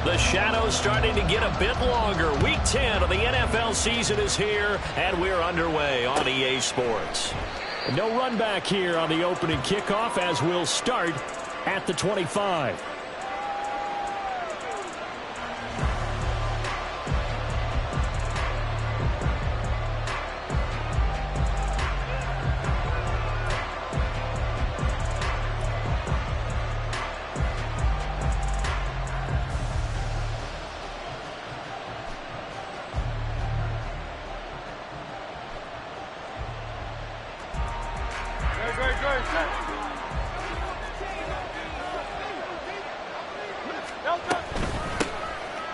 The shadow's starting to get a bit longer. Week 10 of the NFL season is here, and we're underway on EA Sports. No run back here on the opening kickoff as we'll start at the 25.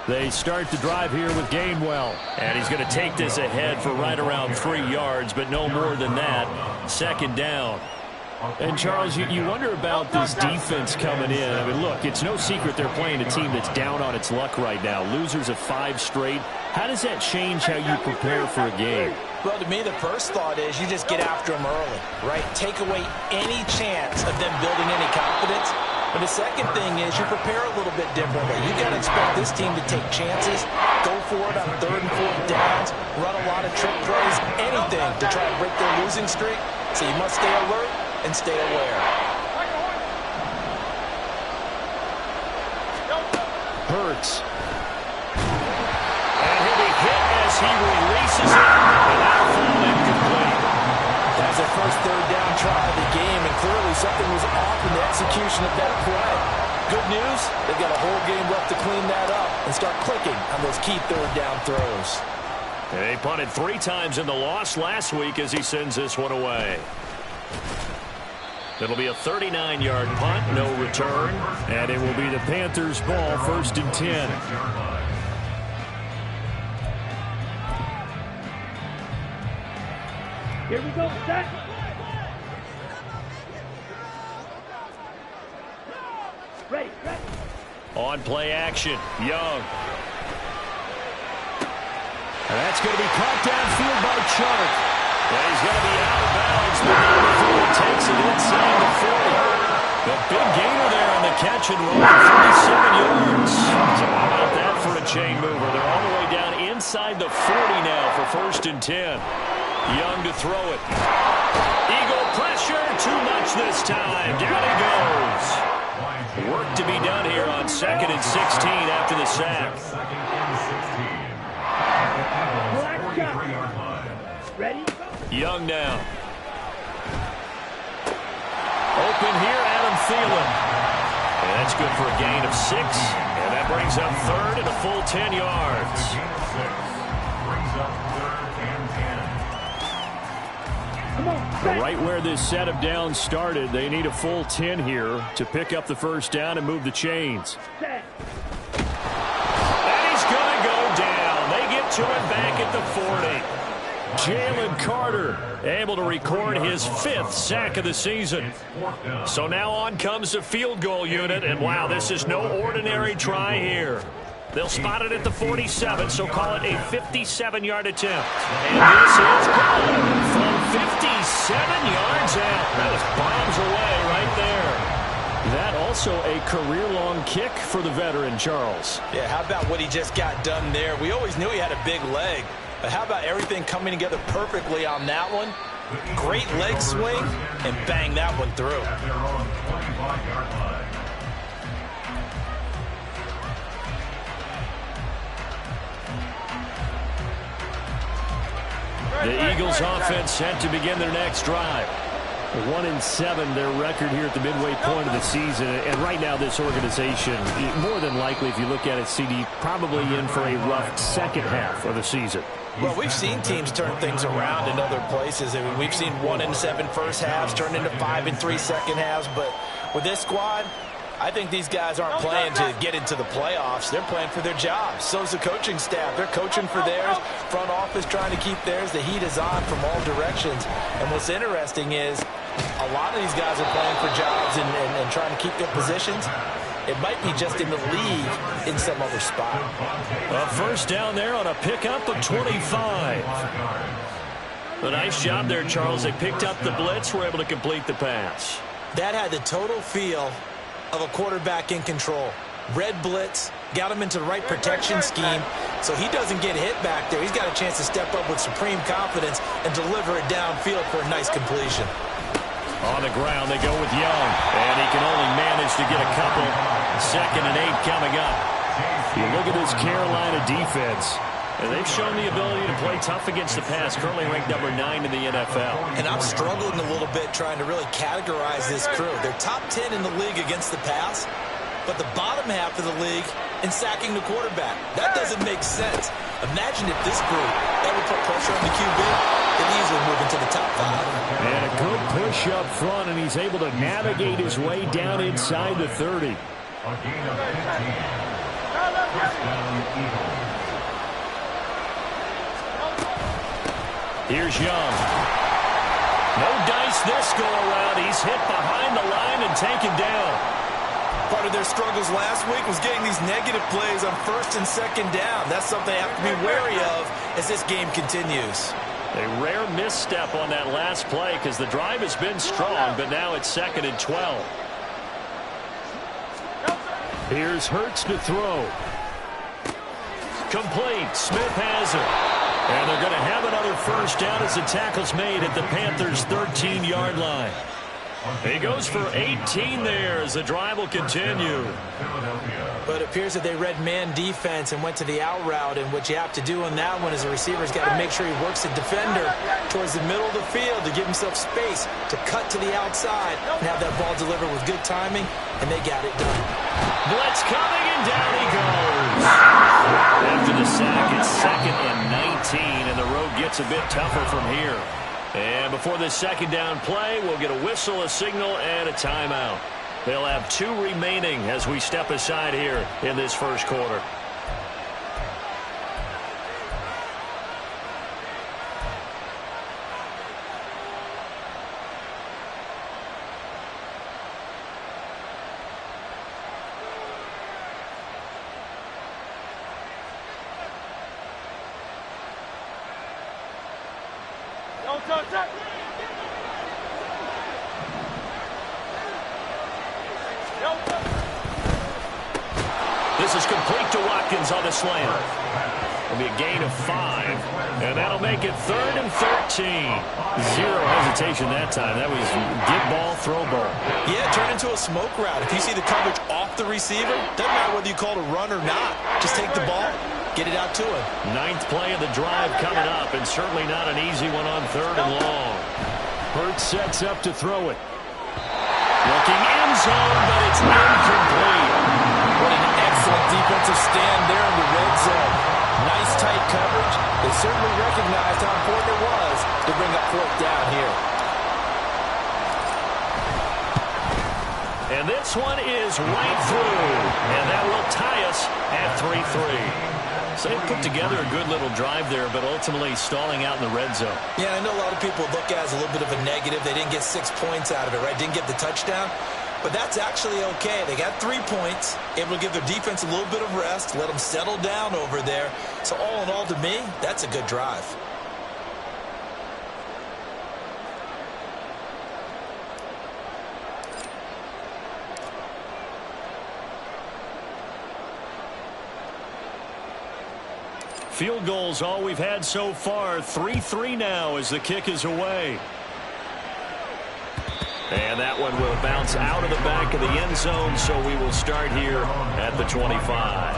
They start the drive here with Gainwell. And he's going to take this ahead for right around 3 yards, but no more than that. Second down. And, Charles, you wonder about this defense coming in. I mean, look, it's no secret they're playing a team that's down on its luck right now. Losers of 5 straight. How does that change how you prepare for a game? Well, to me, the first thought is you just get after them early, right? Take away any chance of them building any confidence. But the second thing is you prepare a little bit differently. You've got to expect this team to take chances, go for it on 3rd and 4th downs, run a lot of trick plays, anything to try to break their losing streak. So you must stay alert and stay aware. Hurts. And he'll be hit as he releases it. And that'll fall incomplete. That's their first 3rd down try of the game, and clearly something was off in the execution of that play. Good news, they've got a whole game left to clean that up and start clicking on those key 3rd down throws. They punted 3 times in the loss last week as he sends this one away. It'll be a 39-yard punt, no return. And it will be the Panthers' ball, 1st and 10. Here we go, set. Ready. On play action, Young. And that's going to be caught downfield by Chark. And he's going to be out of bounds, but before he takes it inside the 40. The big gainer there on the catch and run, 37 yards. So how about that for a chain mover? They're all the way down inside the 40 now for 1st and 10. Young to throw it. Eagle pressure, too much this time. Down he goes. Work to be done here on 2nd and 16 after the sack. Ready? Young now. Open here, Adam Thielen. And that's good for a gain of 6. And that brings up 3rd and a full 10 yards. Right where this set of downs started, they need a full 10 here to pick up the 1st down and move the chains. And he's going to go down. They get to him back at the 40. Jalen Carter able to record his 5th sack of the season. So now on comes the field goal unit, and wow, this is no ordinary try here. They'll spot it at the 47, so call it a 57-yard attempt. And this is good from 57 yards out. That was bombs away right there. That also a career-long kick for the veteran, Charles. Yeah, how about what he just got done there? We always knew he had a big leg, but how about everything coming together perfectly on that one? Great leg swing, and bang that one through. The Eagles offense set to begin their next drive. 1-7 their record here at the midway point of the season, and right now this organization, more than likely if you look at it, CD, probably in for a rough second half of the season. Well, we've seen teams turn things around in other places. I mean, we've seen 1-7 first halves turn into 5-3 second halves, but with this squad, I think these guys aren't playing to get into the playoffs. They're playing for their jobs. So's the coaching staff. They're coaching for theirs. Front office trying to keep theirs. The heat is on from all directions. And what's interesting is a lot of these guys are playing for jobs and trying to keep their positions. It might be just in the league in some other spot. A first down there on a pickup of 25. A nice job there, Charles. They picked up the blitz, were able to complete the pass. That had the total feel of a quarterback in control. Red blitz, got him into the right protection scheme, so he doesn't get hit back there. He's got a chance to step up with supreme confidence and deliver it downfield for a nice completion. On the ground, they go with Young, and he can only manage to get a couple. 2nd and 8 coming up. You look at this Carolina defense, and they've shown the ability to play tough against the pass, currently ranked number 9 in the NFL. And I'm struggling a little bit trying to really categorize this crew. They're top 10 in the league against the pass, but the bottom half of the league in sacking the quarterback. That doesn't make sense. Imagine if this group ever put pressure on the QB, they'd easily move into the top 5. And a good push up front, and he's able to navigate his way down inside the 30. Here's Young. No dice this go-around. He's hit behind the line and taken down. Part of their struggles last week was getting these negative plays on 1st and 2nd down. That's something they have to be wary of as this game continues. A rare misstep on that last play because the drive has been strong, but now it's 2nd and 12. Here's Hurts to throw. Complete. Smith has it. And they're going to have another first down as the tackle's made at the Panthers' 13-yard line. He goes for 18 there as the drive will continue. But it appears that they read man defense and went to the out route, and what you have to do on that one is the receiver's got to make sure he works the defender towards the middle of the field to give himself space to cut to the outside and have that ball delivered with good timing, and they got it done. Blitz coming, and down he goes. After the sack, it's 2nd and 19, and the road gets a bit tougher from here. And before this 2nd down play, we'll get a whistle, a signal, and a timeout. They'll have 2 remaining as we step aside here in this first quarter. This is complete to Watkins on the slant. It'll be a gain of 5, and that'll make it 3rd and 13. Zero hesitation that time. That was get ball, throw ball. Yeah, turn into a smoke route. If you see the coverage off the receiver, doesn't matter whether you call it a run or not. Just take the ball, get it out to him. 9th play of the drive coming up, and certainly not an easy one on 3rd and long. Hurts sets up to throw it. Looking end zone, but it's incomplete. What an excellent defensive stand there in the red zone. Nice tight coverage. They certainly recognized how important it was to bring up 4th down here. And this one is right through. And that will tie us at 3-3. So they put together a good little drive there, but ultimately stalling out in the red zone. Yeah, I know a lot of people look at it as a little bit of a negative. They didn't get 6 points out of it, right? Didn't get the touchdown. But that's actually okay. They got 3 points, able to give their defense a little bit of rest, let them settle down over there. So all in all, to me, that's a good drive. Field goals all we've had so far. 3-3 now as the kick is away. And that one will bounce out of the back of the end zone, so we will start here at the 25.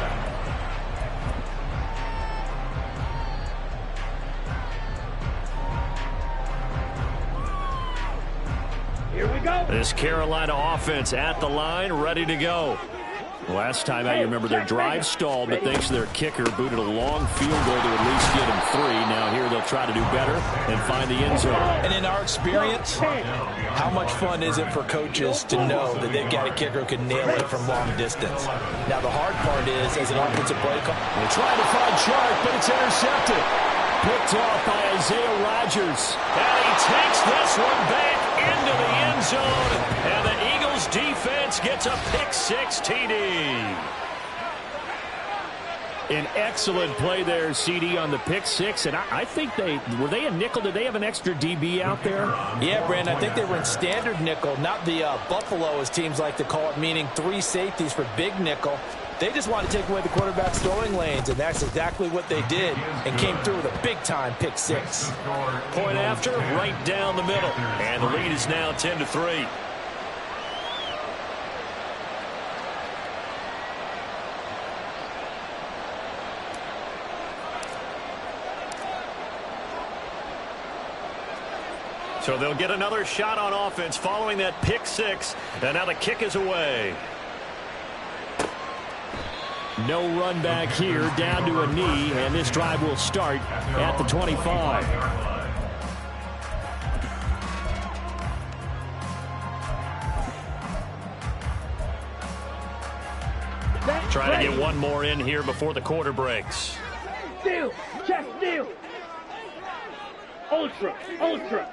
Here we go. This Carolina offense at the line, ready to go. Last time out, you remember their drive stalled, but thanks to their kicker, booted a long field goal to at least get them 3. Now here they'll try to do better and find the end zone. And in our experience, how much fun is it for coaches to know that they've got a kicker who can nail it from long distance? Now the hard part is, as an offensive play call, They're trying to find Chark, but it's intercepted. Picked off by Isaiah Rodgers. And he takes this one back into the end zone. And the Eagles defense gets a pick-6 TD. An excellent play there, CD, on the pick six. And I think were they a nickel? Did they have an extra DB out there? Yeah, Brandon, I think they were in standard nickel, not the Buffalo, as teams like to call it, meaning 3 safeties for big nickel. They just want to take away the quarterback's throwing lanes, and that's exactly what they did, and came through with a big-time pick six. Point after, right down the middle. And the lead is now 10-3. So they'll get another shot on offense following that pick six. And now the kick is away. No run back here, down to a knee, and this drive will start at the 25. Trying to get one more in here before the quarter breaks. Steal, check, steal. Ultra, ultra.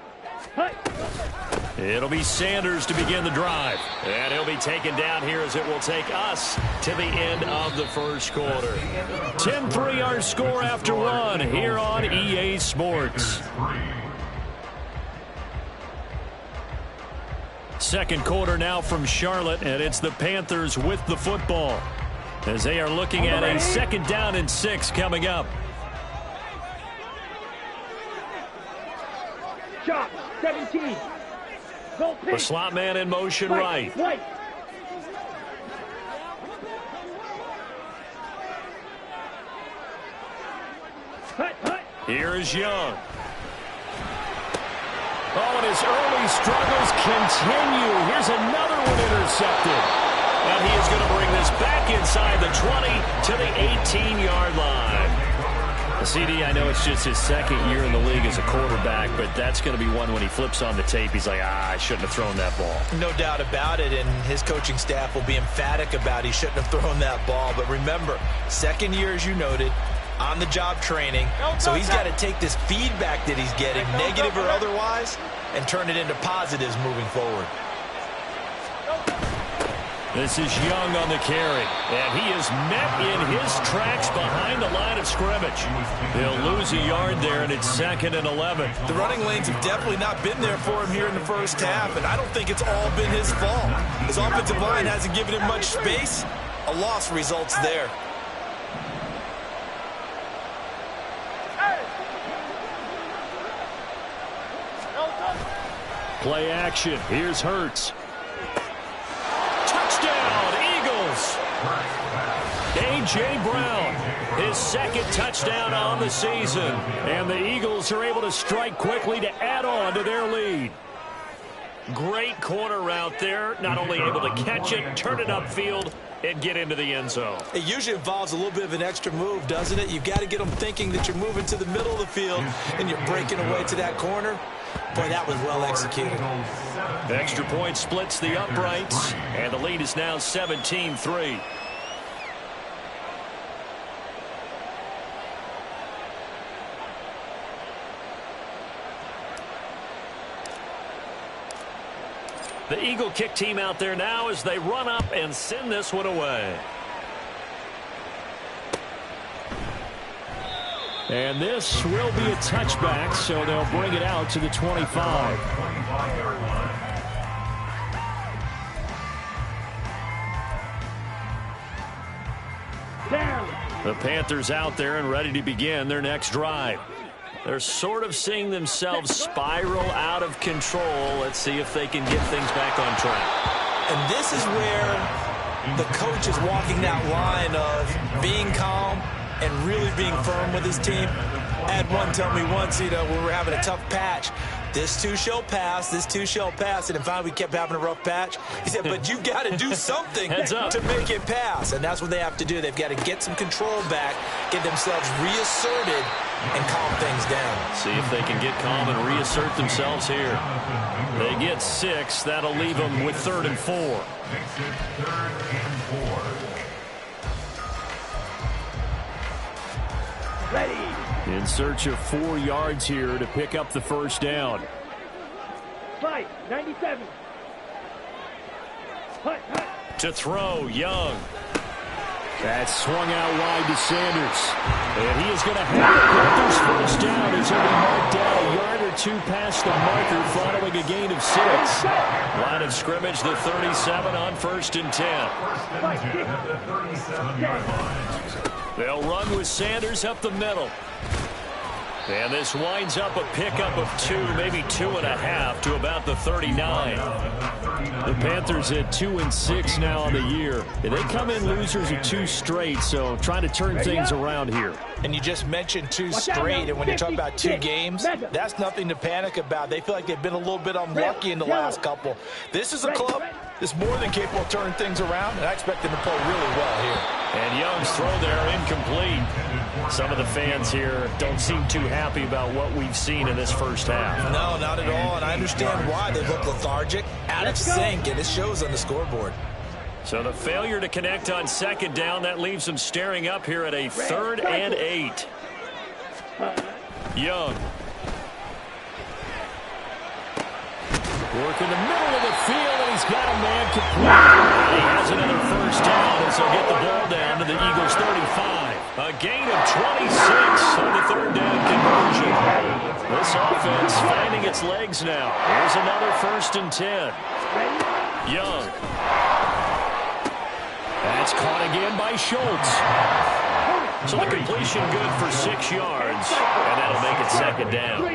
It'll be Sanders to begin the drive. And he'll be taken down here as it will take us to the end of the first quarter. 10-3 our score after one here on EA Sports. Second quarter now from Charlotte, and it's the Panthers with the football as they are looking at a 2nd down and 6 coming up. Shot, 17. The slot man in motion right. Here is Young. Oh, and his early struggles continue. Here's another one intercepted. And he is going to bring this back inside the 20 to the 18-yard line. CD, I know it's just his 2nd year in the league as a quarterback, but that's going to be one when he flips on the tape. He's like, I shouldn't have thrown that ball. No doubt about it, and his coaching staff will be emphatic about he shouldn't have thrown that ball. But remember, 2nd year, as you noted, on-the-job training. So he's got to take this feedback that he's getting, negative or otherwise, and turn it into positives moving forward. This is Young on the carry, and he is met in his tracks behind the line of scrimmage. They'll lose a yard there, and it's 2nd and 11. The running lanes have definitely not been there for him here in the first half, and I don't think it's all been his fault. His offensive line hasn't given him much space. A loss results there. Play action. Here's Hurts. Touchdown, Eagles. A.J. Brown, his 2nd touchdown on the season. And the Eagles are able to strike quickly to add on to their lead. Great corner route there. Not only able to catch it, turn it upfield, and get into the end zone. It usually involves a little bit of an extra move, doesn't it? You've got to get them thinking that you're moving to the middle of the field and you're breaking away to that corner. Boy, that was well executed. Extra point splits the uprights, and the lead is now 17-3. The Eagle kick team out there now as they run up and send this one away. And this will be a touchback, so they'll bring it out to the 25. The Panthers out there and ready to begin their next drive. They're sort of seeing themselves spiral out of control. Let's see if they can get things back on track. And this is where the coach is walking that line of being calm and really being firm with his team. I had one tell me once, when we were having a tough patch, this too shall pass, this too shall pass. And finally, we kept having a rough patch. He said, but you got to do something to make it pass. And that's what they have to do. They've got to get some control back, get themselves reasserted, and calm things down. See if they can get calm and reassert themselves here. They get 6. That'll leave them with 3rd and 4. In search of 4 yards here to pick up the first down. 97. To throw, Young. That's swung out wide to Sanders. And he is going to have the Panthers first down as he'll be marked down a yard or two past the marker following a gain of 6. Line of scrimmage, the 37 on 1st and 10. They'll run with Sanders up the middle. And this winds up a pickup of 2, maybe 2.5 to about the 39. The Panthers at 2-6 now on the year. And they come in losers of 2 straight, so trying to turn things around here. And you just mentioned 2 straight, and when you're talking about 2 games, that's nothing to panic about. They feel like they've been a little bit unlucky in the last couple. This is a club that's more than capable of turning things around, and I expect them to play really well here. And Young's throw there incomplete. Some of the fans here don't seem too happy about what we've seen in this first half. No, not at all, and I understand why. They look lethargic, out of sync, and it shows on the scoreboard. So the failure to connect on 2nd down, that leaves them staring up here at a 3rd and 8. Young. Work in the middle of the field, and he's got a man complete. He has another first down as he'll get the ball down to the Eagles' 35. A gain of 26 on the 3rd down conversion. This offense finding its legs now. Here's another 1st and 10. Young. That's caught again by Schultz. So the completion good for 6 yards, and that'll make it 2nd down.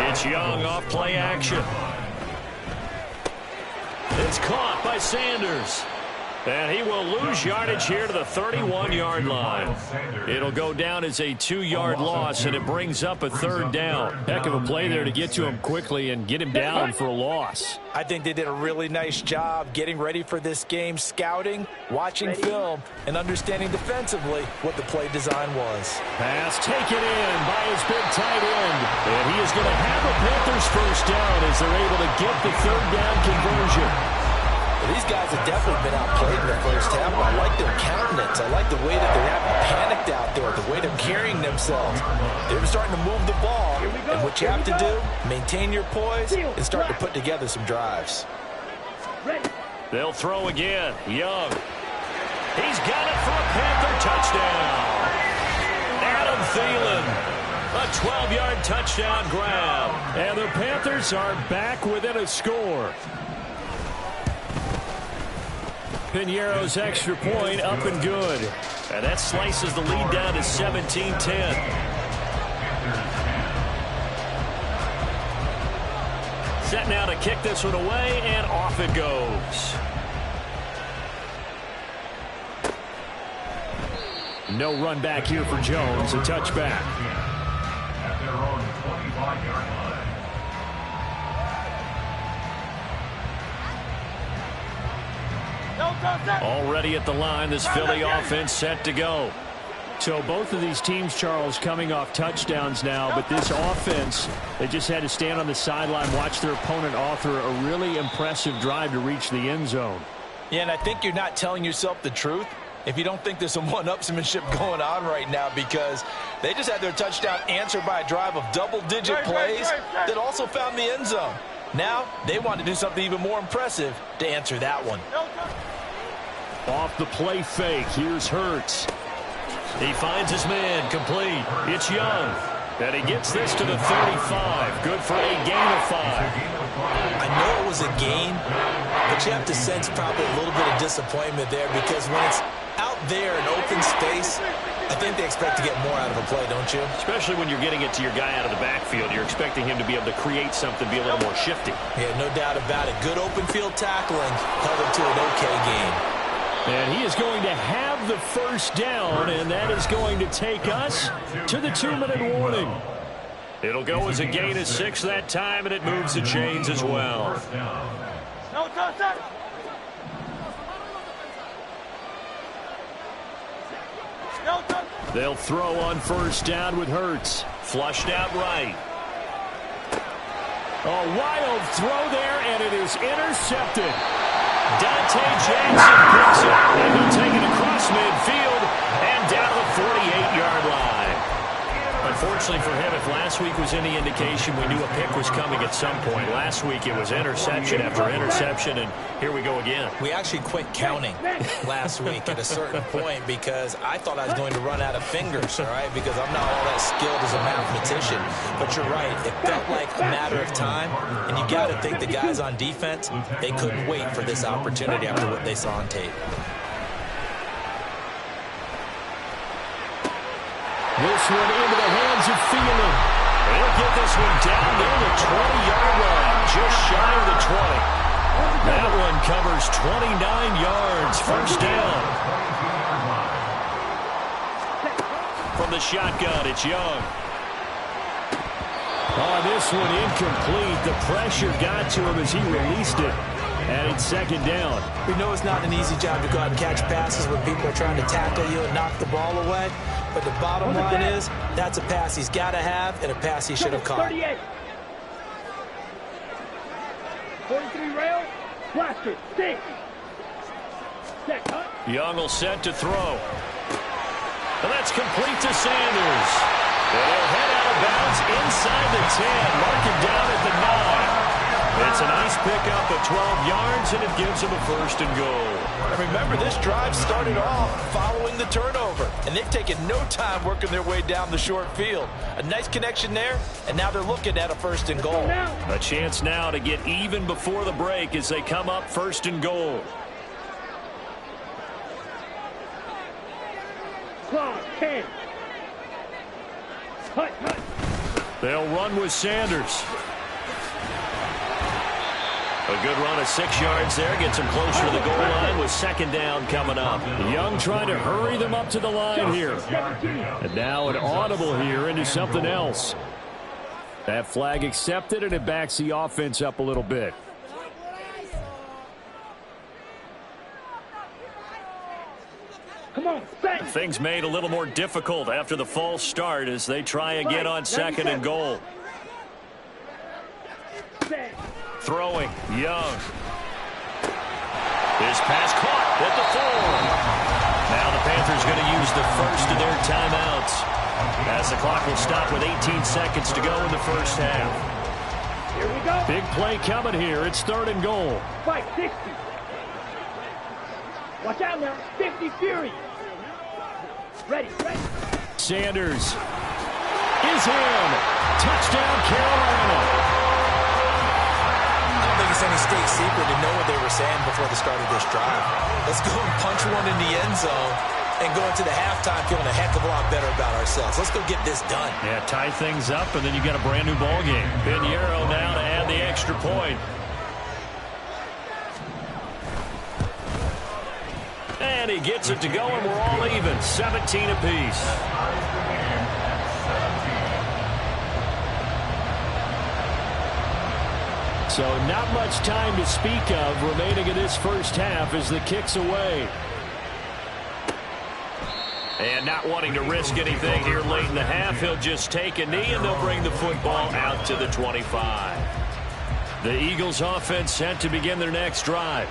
It's Young off play action. It's caught by Sanders. And he will lose yardage here to the 31-yard line. It'll go down as a 2-yard loss, and it brings up a 3rd down. Heck of a play there to get to him quickly and get him down for a loss. I think they did a really nice job getting ready for this game, scouting, watching film, and understanding defensively what the play design was. Pass taken in by his big tight end. And he is going to have the Panthers first down as they're able to get the 3rd down conversion. Well, these guys have definitely been outplayed in the first half. I like their countenance. I like the way that they haven't panicked out there, the way they're carrying themselves. They're starting to move the ball. And what you have to do, maintain your poise and start to put together some drives. They'll throw again. Young. He's got it for a Panther touchdown. Adam Thielen. A 12-yard touchdown grab. And the Panthers are back within a score. Piñeiro's extra point up and good. And that slices the lead down to 17-10. Set now to kick this one away, and off it goes. No run back here for Jones. A touchback. At their own 25-yard line. Already at the line, this Philly offense set to go. So both of these teams, Charles, coming off touchdowns now, but this offense, they just had to stand on the sideline, watch their opponent author a really impressive drive to reach the end zone. Yeah, and I think you're not telling yourself the truth if you don't think there's some one-upsmanship going on right now, because they just had their touchdown answered by a drive of double-digit plays that also found the end zone. Now they want to do something even more impressive to answer that one. Off the play fake, here's Hurts. He finds his man, complete. It's Young. And he gets this to the 35. Good for a gain of 5. I know it was a gain, but you have to sense probably a little bit of disappointment there, because when it's out there in open space, I think they expect to get more out of a play, don't you? Especially when you're getting it to your guy out of the backfield. You're expecting him to be able to create something, be a little more shifty. Yeah, no doubt about it. Good open field tackling held him to an okay game. And he is going to have the first down, and that is going to take us to the 2-minute warning. It'll go as a gain of 6 that time, and it moves the chains as well. They'll throw on first down with Hurts. Flushed out right. A wild throw there, and it is intercepted. Dante Jackson picks it, and he'll take it across midfield and down the 48-yard line. A Fortunately for him, if last week was any indication, we knew a pick was coming at some point. Last week it was interception after interception, and here we go again. We actually quit counting last week at a certain point because I thought I was going to run out of fingers, all right, because I'm not all that skilled as a mathematician. But you're right. It felt like a matter of time, and you got to think the guys on defense, they couldn't wait for this opportunity after what they saw on tape. This one into the hands of Thielen. They'll get this one down near the 20-yard line, just shy of the 20. That one covers 29 yards, first down. From the shotgun, it's Young. Oh, this one incomplete. The pressure got to him as he released it. And it's second down. We know it's not an easy job to go out and catch passes when people are trying to tackle you and knock the ball away. But the bottom line is, that's a pass he's got to have and a pass he should have caught. 38. 43 rail. Blaster. 6. Set. Cut. Young will set to throw. And that's complete to Sanders. They'll head out of bounds inside the 10. Mark it down at the 9. It's a nice pickup of 12 yards, and it gives them a first and goal. And remember, this drive started off following the turnover, and they've taken no time working their way down the short field. A nice connection there, and now they're looking at a first and goal. A chance now to get even before the break as they come up first and goal. Clock. 10. Hut. They'll run with Sanders. A good run of 6 yards there. Gets them closer to the goal line with second down coming up. Young trying to hurry them up to the line here. And now an audible here into something else. That flag accepted, and it backs the offense up a little bit. Come on, bang. Things made a little more difficult after the false start as they try again on second and goal. Bang. Throwing, Young. His pass caught at the 4. Now the Panthers going to use the first of their timeouts as the clock will stop with 18 seconds to go in the first half. Here we go. Big play coming here. It's third and goal. Fight 60. Watch out now. 50 Fury. Ready. Sanders is in. Touchdown, Carolina. I don't think it's any state secret to know what they were saying before the start of this drive. Let's go and punch one in the end zone and go into the halftime feeling a heck of a lot better about ourselves. Let's go get this done. Yeah, tie things up, and then you got a brand new ball game. Pinheiro now to add the extra point. And he gets it to go, and we're all even. 17 apiece. So not much time to speak of remaining in this first half as the kick's away. And not wanting to risk anything here late in the half, he'll just take a knee, and they'll bring the football out to the 25. The Eagles offense set to begin their next drive.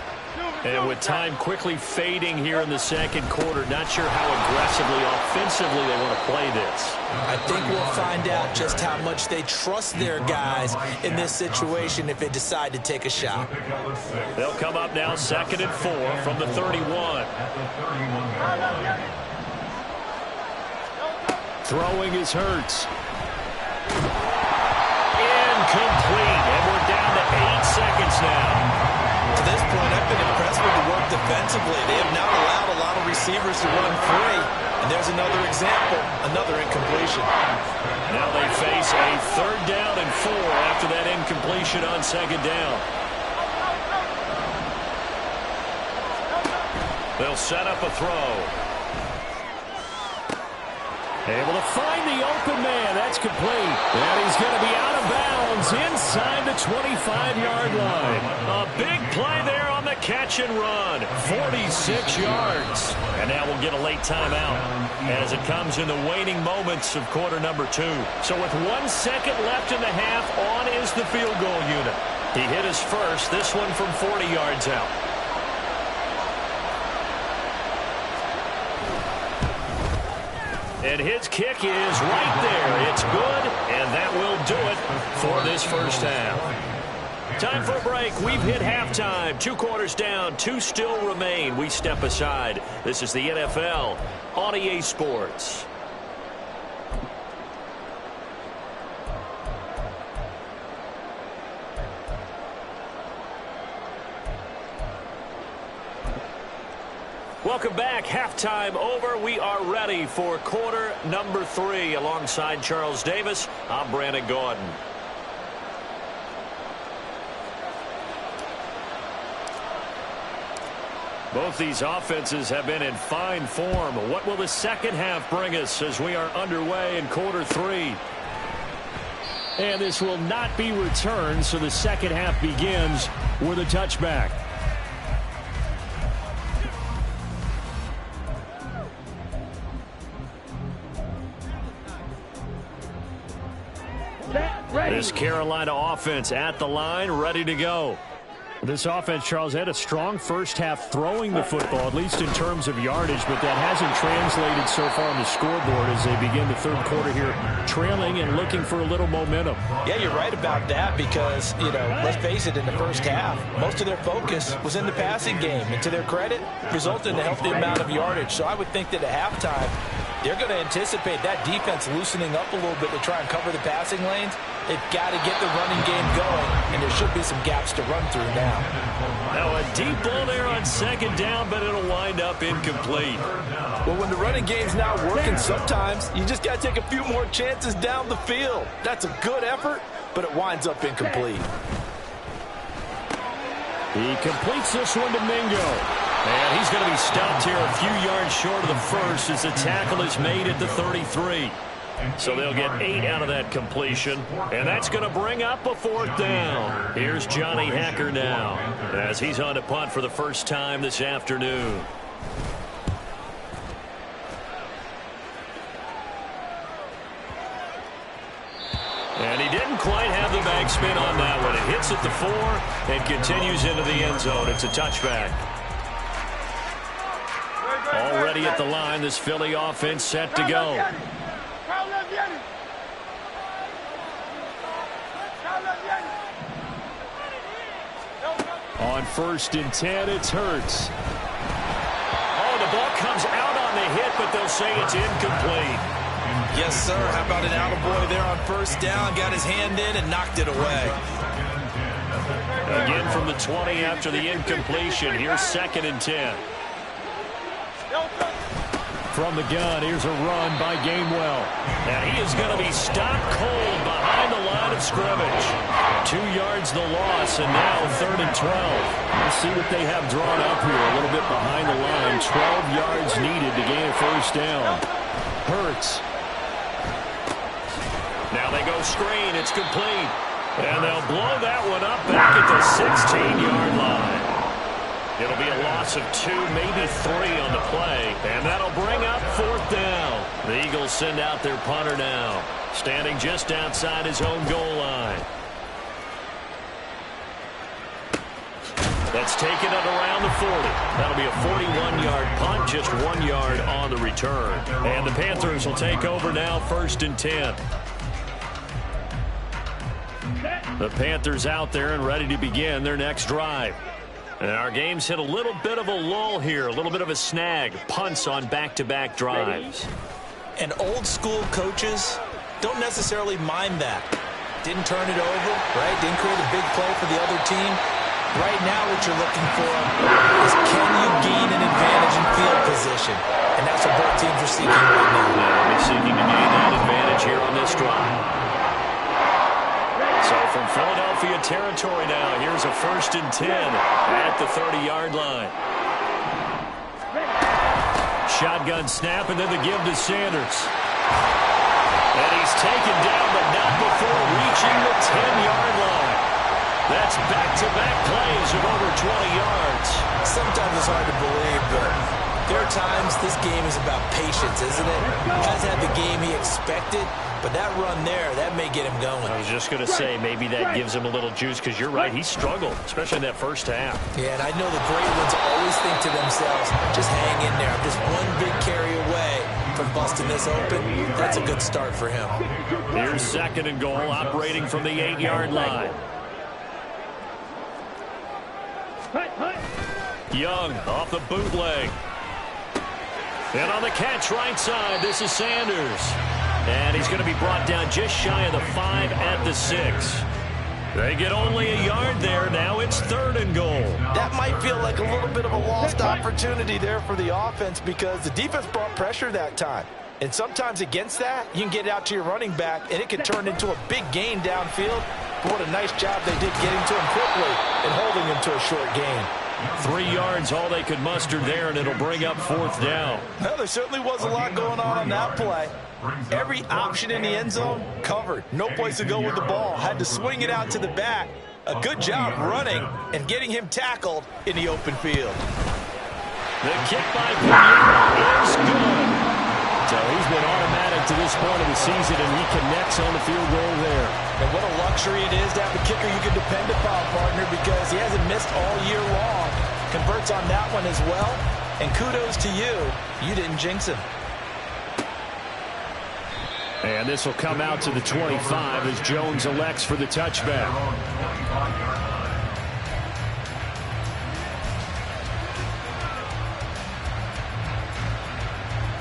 And with time quickly fading here in the second quarter, not sure how aggressively, offensively they want to play this. I think we'll find out just how much they trust their guys in this situation if they decide to take a shot. They'll come up now second and 4 from the 31. Throwing is Hurts. Incomplete, and we're down to 8 seconds now. To this point, I've been impressed with the work defensively. They have not allowed a lot of receivers to run free. And there's another example, another incompletion. Now they face a third down and 4 after that incompletion on second down. They'll set up a throw. Able to find the open man. That's complete. And he's going to be out of bounds inside the 25-yard line. A big play there on the catch and run. 46 yards. And now we'll get a late timeout as it comes in the waning moments of quarter number 2. So with 1 second left in the half, on is the field goal unit. He hit his first, this one from 40 yards out. And his kick is right there. It's good, and that will do it for this first half. Time for a break. We've hit halftime. 2 quarters down, 2 still remain. We step aside. This is the NFL on EA Sports. Welcome back. Halftime over. We are ready for quarter number 3. Alongside Charles Davis, I'm Brandon Gaudin. Both these offenses have been in fine form. What will the second half bring us as we are underway in quarter 3? And this will not be returned, so the second half begins with a touchback. This Carolina offense at the line, ready to go. This offense, Charles, had a strong first half throwing the football, at least in terms of yardage, but that hasn't translated so far on the scoreboard as they begin the third quarter here, trailing and looking for a little momentum. Yeah, you're right about that because, let's face it, in the first half, most of their focus was in the passing game. And to their credit, resulted in a healthy amount of yardage. So I would think that at halftime, they're going to anticipate that defense loosening up a little bit to try and cover the passing lanes. They've got to get the running game going, and there should be some gaps to run through now. Now a deep ball there on second down, but it'll wind up incomplete. Well, when the running game's not working, sometimes you just got to take a few more chances down the field. That's a good effort, but it winds up incomplete. He completes this one to Mingo. And he's going to be stopped here a few yards short of the first as the tackle is made at the 33. So they'll get 8 out of that completion. And that's going to bring up a 4th down. Here's Johnny Hekker now as he's on to punt for the first time this afternoon. And he didn't quite have the backspin on that one. It hits at the 4 and continues into the end zone. It's a touchback. Already at the line, this Philly offense set to go. On 1st and 10, it's Hurts. Oh, the ball comes out on the hit, but they'll say it's incomplete. Yes, sir. How about an attaboy there on 1st down? Got his hand in and knocked it away. Again from the 20 after the incompletion. Here's 2nd and 10. From the gun, here's a run by Gainwell. And he is going to be stopped cold behind the line of scrimmage. 2 yards the loss, and now 3rd and 12. Let's see what they have drawn up here. A little bit behind the line. 12 yards needed to gain a 1st down. Hurts. Now they go screen. It's complete. And they'll blow that one up back at the 16-yard line. It'll be a loss of 2, maybe 3 on the play. And that'll bring up 4th down. The Eagles send out their punter now, standing just outside his own goal line. That's taken at around the 40. That'll be a 41-yard punt, just 1 yard on the return. And the Panthers will take over now, 1st and 10. The Panthers out there and ready to begin their next drive. And our game's hit a little bit of a lull here, a little bit of a snag. Punts on back-to-back drives. And old-school coaches don't necessarily mind that. Didn't turn it over, right? Didn't create a big play for the other team. Right now what you're looking for is can you gain an advantage in field position? And that's what both teams are seeking right now. Yeah, they'll be seeking to gain that advantage here on this drive. So from Philadelphia territory now, here's a 1st and 10 at the 30-yard line. Shotgun snap, and then the give to Sanders. And he's taken down, but not before reaching the 10-yard line. That's back-to-back plays of over 20 yards. Sometimes it's hard to believe, but there are times this game is about patience, isn't it? He hasn't had the game he expected, but that run there, that may get him going. I was just going to say, maybe that gives him a little juice, because you're right, he struggled, especially in that first half. Yeah, and I know the great ones always think to themselves, just hang in there. I'm just one big carry away from busting this open, that's a good start for him. Here's 2nd and goal, operating from the 8-yard line. Young off the bootleg. And on the catch right side, this is Sanders. And he's going to be brought down just shy of the 5 at the 6. They get only a yard there. Now it's 3rd and goal. That might feel like a little bit of a lost opportunity there for the offense because the defense brought pressure that time. And sometimes against that, you can get out to your running back, and it can turn into a big gain downfield. But what a nice job they did getting to him quickly and holding him to a short gain. 3 yards, all they could muster there, and it'll bring up 4th down. Well, there certainly was a lot going on that play. Every option in the end zone covered. No place to go with the ball. Had to swing it out to the back. A good job running and getting him tackled in the open field. The kick by Pugh is good. So he's been automatic to this point of the season, and he connects on the field goal there. And what a luxury it is to have a kicker you can depend upon, partner, because he hasn't missed all year long. Converts on that one as well. And kudos to you. You didn't jinx him. And this will come out to the 25 as Jones elects for the touchback.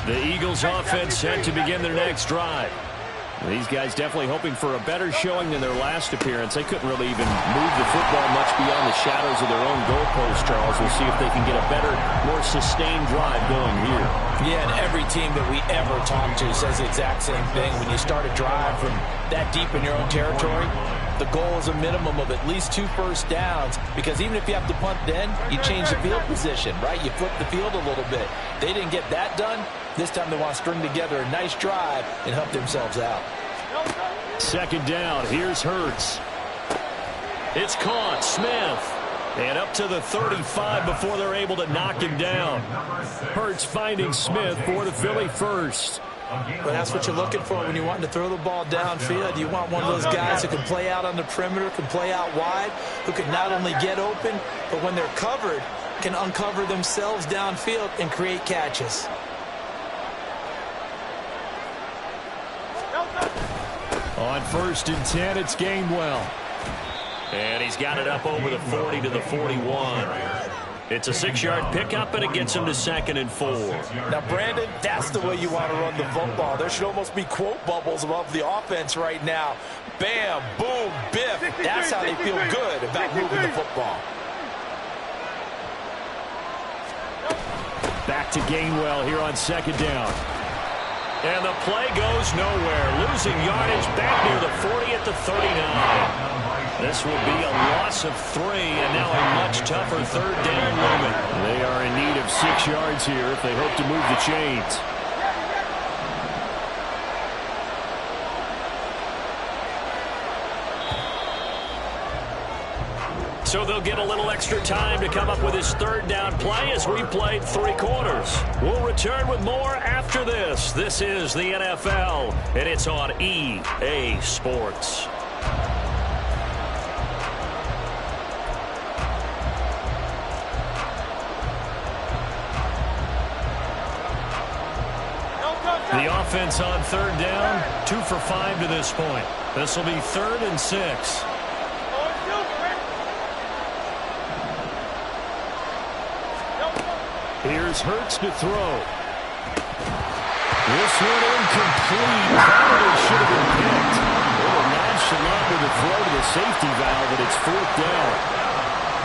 The Eagles offense set to begin their next drive. These guys definitely hoping for a better showing than their last appearance. They couldn't really even move the football much beyond the shadows of their own goalpost, Charles. We'll see if they can get a better, more sustained drive going here. Yeah, and every team that we ever talk to says the exact same thing. When you start a drive from that deep in your own territory, the goal is a minimum of at least 2 first downs, because even if you have to punt then, you change the field position, right? You flip the field a little bit. They didn't get that done. This time they want to string together a nice drive and help themselves out. 2nd down. Here's Hurts. It's caught. Smith. And up to the 35 before they're able to knock him down. Hurts finding Smith for the Philly first. But that's what you're looking for when you want to throw the ball downfield. You want one of those guys who can play out on the perimeter, can play out wide, who can not only get open, but when they're covered, can uncover themselves downfield and create catches. On 1st and 10, it's Gainwell. And he's got it up over the 40 to the 41. It's a 6-yard pickup, and it gets him to 2nd and 4. Now, Brandon, that's the way you want to run the football. There should almost be quote bubbles above the offense right now. Bam, boom, biff. That's how they feel good about moving the football. Back to Gainwell here on 2nd down. And the play goes nowhere. Losing yardage back near the 40 at the 39. This will be a loss of 3, and now a much tougher 3rd down moment. They are in need of 6 yards here if they hope to move the chains. So they'll get a little extra time to come up with his 3rd down play as we played 3 quarters. We'll return with more after this. This is the NFL, and it's on EA Sports. The offense on 3rd down, 2 for 5 to this point. This will be 3rd and 6. Here's Hurts to throw. This one incomplete. Probably should have been picked. A little nonchalant with the throw to the safety valve, but it's 4th down.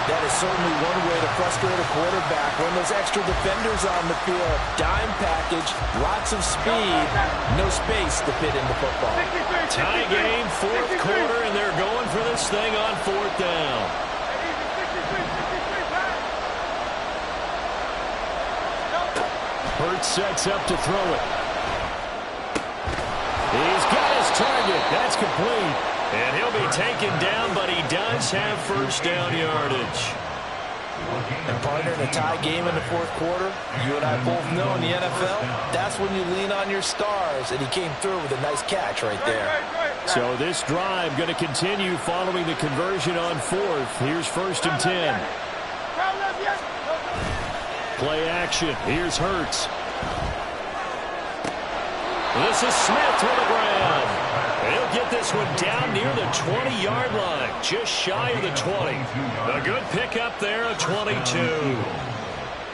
That is certainly one way to frustrate a quarterback. When those extra defenders on the field, dime package, lots of speed, no space to fit in the football. Tie game, 4th quarter, and they're going for this thing on 4th down. Hurts sets up to throw it. He's got his target. That's complete. And he'll be taken down, but he does have 1st down yardage. And partner, in a tie game in the 4th quarter, you and I both know in the NFL, that's when you lean on your stars, and he came through with a nice catch right there. So this drive going to continue following the conversion on 4th. Here's 1st and 10. Play action. Here's Hurts. This is Smith with a grab. He'll get this one down near the 20-yard line, just shy of the 20. A good pickup there, a 22.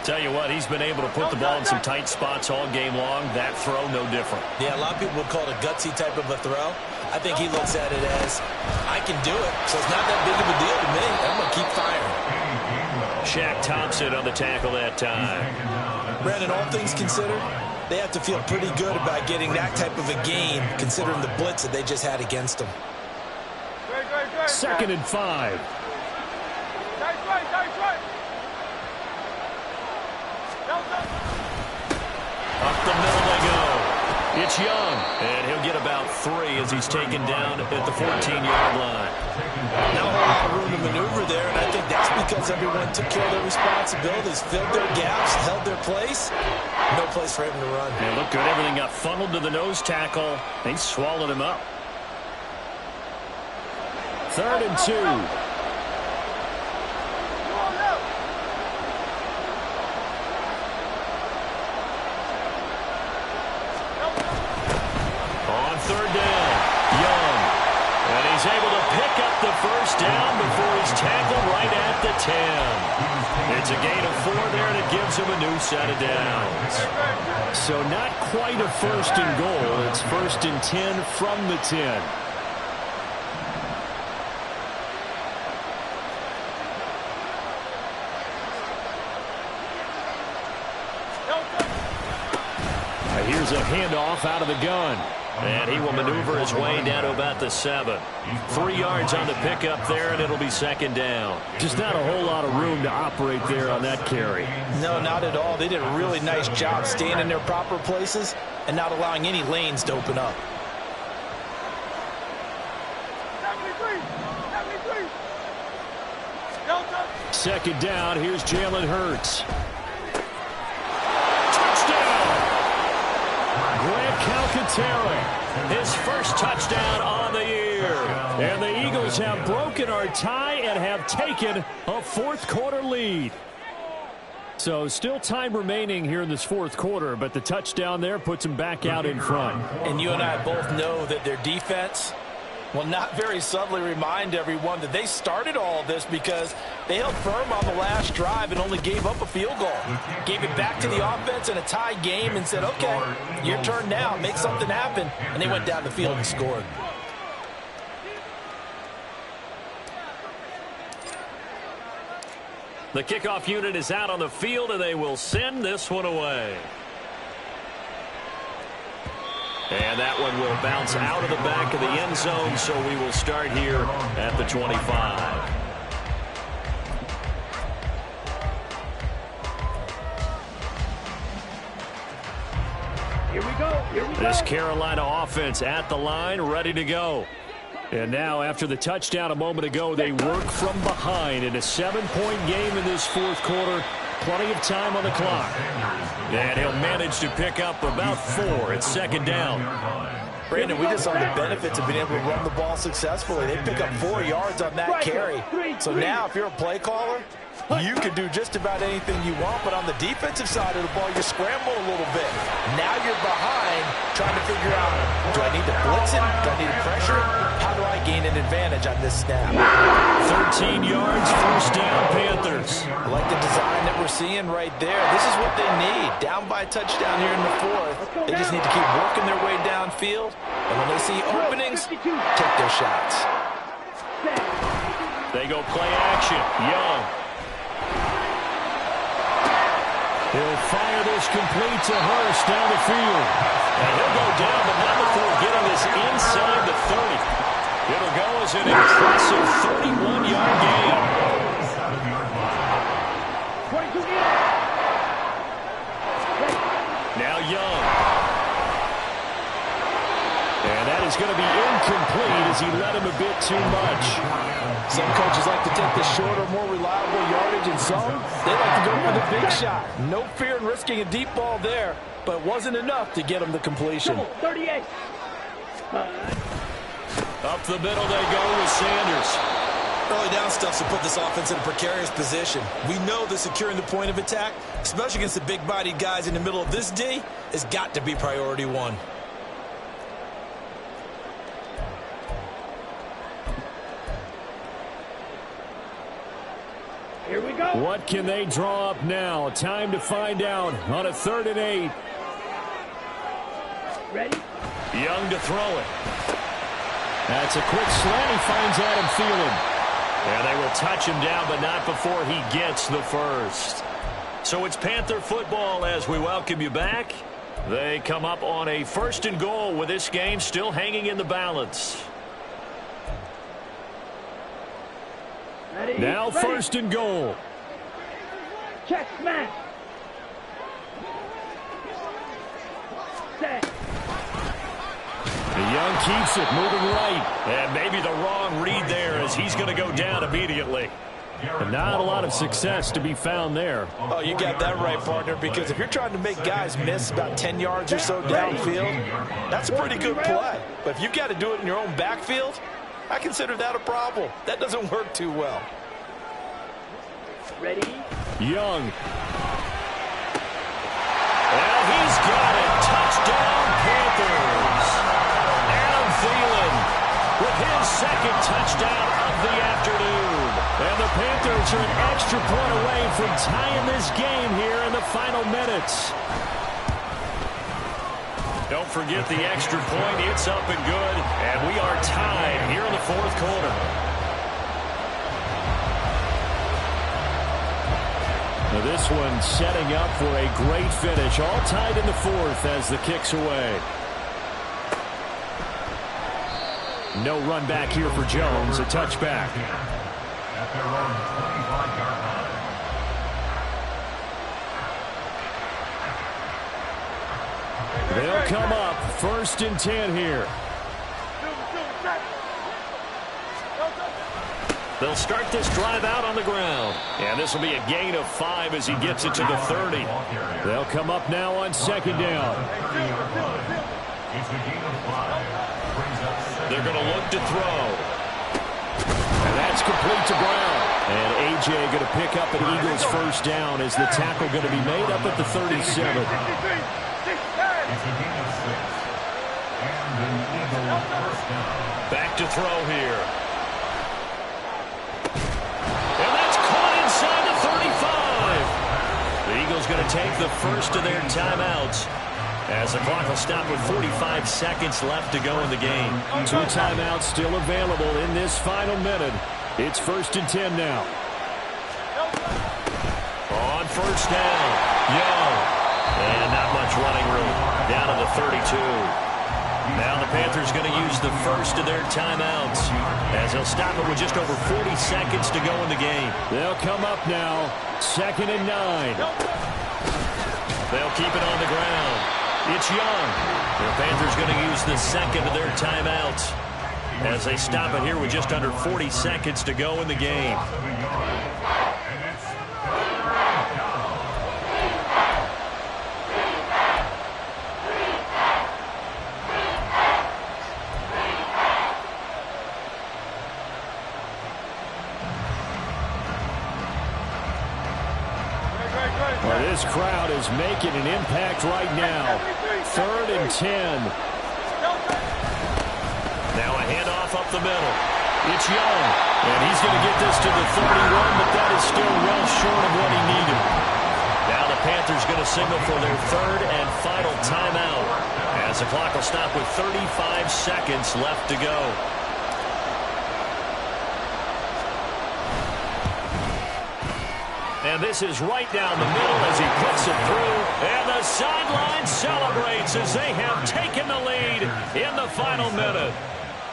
Tell you what, he's been able to put the ball in some tight spots all game long. That throw, no different. Yeah, a lot of people would call it a gutsy type of a throw. I think he looks at it as, I can do it, so it's not that big of a deal to me. I'm going to keep firing. Shaq Thompson on the tackle that time. Brandon, all things considered, they have to feel pretty good about getting that type of a gain, considering the blitz that they just had against them. 2nd and 5. Up the middle they go. It's Young, and he'll get about 3 as he's taken down at the 14-yard line. Not a whole lot of room to maneuver there, and I think that's because everyone took care of their responsibilities, filled their gaps, held their place. No place for him to run. They look good. Everything got funneled to the nose tackle. They swallowed him up. 3rd and 2. He's able to pick up the first down before he's tackled right at the 10. It's a gain of 4 there, and it gives him a new set of downs. So not quite a 1st and goal. It's 1st and 10 from the 10. Here's a handoff out of the gun. And he will maneuver his way down to about the 7. 3 yards on the pickup there, and it'll be 2nd down. Just not a whole lot of room to operate there on that carry. No, not at all. They did a really nice job staying in their proper places and not allowing any lanes to open up. 2nd down. Here's Jalen Hurts. Calcaterra, his first touchdown on the year. And the Eagles have broken our tie and have taken a 4th quarter lead. So still time remaining here in this 4th quarter, but the touchdown there puts them back out in front. And you and I both know that their defense will not very subtly remind everyone that they started all of this because they held firm on the last drive and only gave up a field goal. Gave it back to the offense in a tie game and said, okay, your turn now, make something happen. And they went down the field and scored. The kickoff unit is out on the field, and they will send this one away. And that one will bounce out of the back of the end zone, so we will start here at the 25. Here we go. This Carolina offense at the line, ready to go. And now, after the touchdown a moment ago, they work from behind in a 7-point game in this 4th quarter. Plenty of time on the clock. And he'll manage to pick up about 4. It's 2nd down. Brandon, we just saw the benefits of being able to run the ball successfully. They pick up 4 yards on that carry. So now, if you're a play caller, you can do just about anything you want, but on the defensive side of the ball, you scramble a little bit. Now you're behind, trying to figure out, do I need to blitz him? Do I need to pressure him? How do I gain an advantage on this snap? 13 yards, 1st down, Panthers. I like the design that we're seeing right there. This is what they need. Down by a touchdown here in the 4th. They just need to keep working their way downfield, and when they see openings, take their shots. They go play action. Young. He'll fire this complete to Hurst down the field. And he'll go down, but not before getting this inside the 30. It'll go as an impressive 31-yard gain. Now Young. And that is going to be incomplete as he led him a bit too much. Some coaches like to take the shorter, more reliable yardage, and some, they like to go for the big shot. No fear in risking a deep ball there, but it wasn't enough to get him the completion. 38. Up the middle they go with Sanders. Early down stuff to put this offense in a precarious position. We know that securing the point of attack, especially against the big-bodied guys in the middle of this D, has got to be priority 1. What can they draw up now? Time to find out on a 3rd and 8. Ready? Young to throw it. That's a quick slant. He finds Adam Thielen. And they will touch him down, but not before he gets the first. So it's Panther football as we welcome you back. They come up on a 1st and goal with this game still hanging in the balance. Ready? Now Ready. 1st and goal. Check smash. Set. Young keeps it, moving right. And maybe the wrong read there as he's going to go down immediately. But not a lot of success to be found there. Oh, you got that right, partner, because if you're trying to make guys miss about 10 yards or so downfield, that's a pretty good play. But if you've got to do it in your own backfield, I consider that a problem. That doesn't work too well. Ready? Young. And he's got it. Touchdown, Panthers. Adam Thielen with his 2nd touchdown of the afternoon. And the Panthers are an extra point away from tying this game here in the final minutes. Don't forget the extra point. It's up and good. And we are tied here in the 4th quarter. Now this one setting up for a great finish. All tied in the 4th as the kick's away. No run back here for Jones. A touchback. At their own 25-yard line. They'll come up 1st and 10 here. They'll start this drive out on the ground. And this will be a gain of 5 as he gets it to the 30. They'll come up now on 2nd down. It's a gain of 5. Brings up 7. They're going to look to throw. And that's complete to Brown. And A.J. going to pick up an Eagles 1st down as the tackle going to be made up at the 37. It's a gain of 6. And an Eagles 1st down. Back to throw here. And that's caught inside the 35. The Eagles going to take the first of their timeouts as the clock will stop with 45 seconds left to go in the game. 2 timeouts still available in this final minute. It's 1st and 10 now. On 1st down, Young. And not much running room. Down to the 32. Now the Panthers going to use the first of their timeouts as they'll stop it with just over 40 seconds to go in the game. They'll come up now, 2nd and 9. They'll keep it on the ground. It's Young. The Panthers going to use the 2nd of their timeouts as they stop it here with just under 40 seconds to go in the game. Well, this crowd is making an impact right now. 3rd and 10. Now a handoff up the middle. It's Young. And he's going to get this to the 31, but that is still well short of what he needed. Now the Panthers going to signal for their 3rd and final timeout as the clock will stop with 35 seconds left to go. And this is right down the middle as he puts it through. And the sideline celebrates as they have taken the lead in the final minute.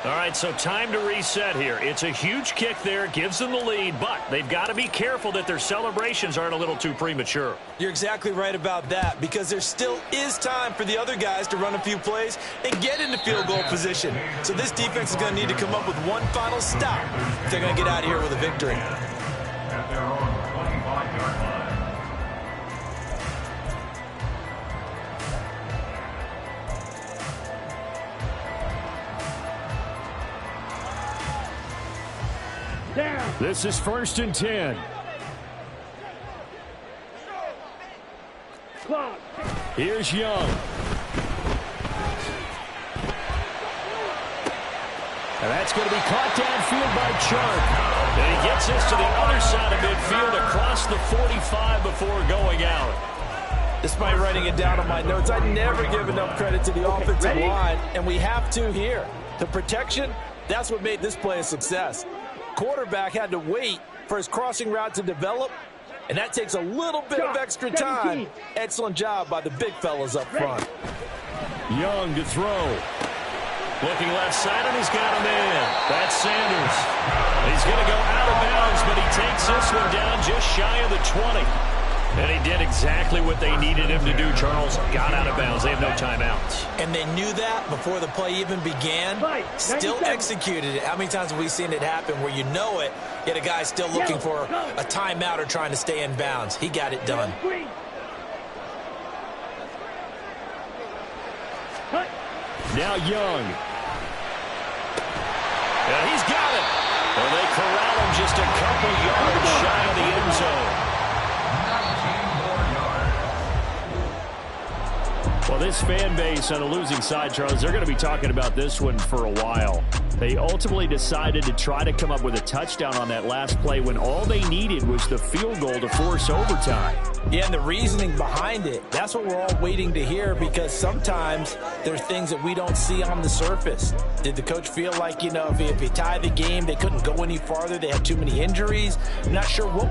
All right, so time to reset here. It's a huge kick there, gives them the lead, but they've got to be careful that their celebrations aren't a little too premature. You're exactly right about that, because there still is time for the other guys to run a few plays and get into field goal position. So this defense is going to need to come up with one final stop if they're going to get out of here with a victory. At their own 25-yard line. Down. This is 1st and 10. Clock. Here's Young. And that's going to be caught downfield by Chark. And he gets this to the other side of midfield across the 45 before going out. Despite writing it down on my notes, I never give enough credit to the offensive line, and we have to here. The protection, that's what made this play a success. Quarterback had to wait for his crossing route to develop, and that takes a little bit of extra time. Excellent job by the big fellas up front. Young to throw. Looking left side, and he's got him in. That's Sanders. He's going to go out of bounds, but he takes this one down just shy of the 20. And he did exactly what they needed him to do, Charles. Got out of bounds. They have no timeouts. And they knew that before the play even began. Still executed it. How many times have we seen it happen where you know it, yet a guy's still looking for a timeout or trying to stay in bounds? He got it done. Now Young. And he's got it. And they corral him just a couple yards shy of the end zone. Well, this fan base on a losing side, Charles, they're going to be talking about this one for a while. They ultimately decided to try to come up with a touchdown on that last play when all they needed was the field goal to force overtime. Yeah, and the reasoning behind it, that's what we're all waiting to hear, because sometimes there's things that we don't see on the surface. Did the coach feel like, if you tie the game, they couldn't go any farther, they had too many injuries? I'm not sure what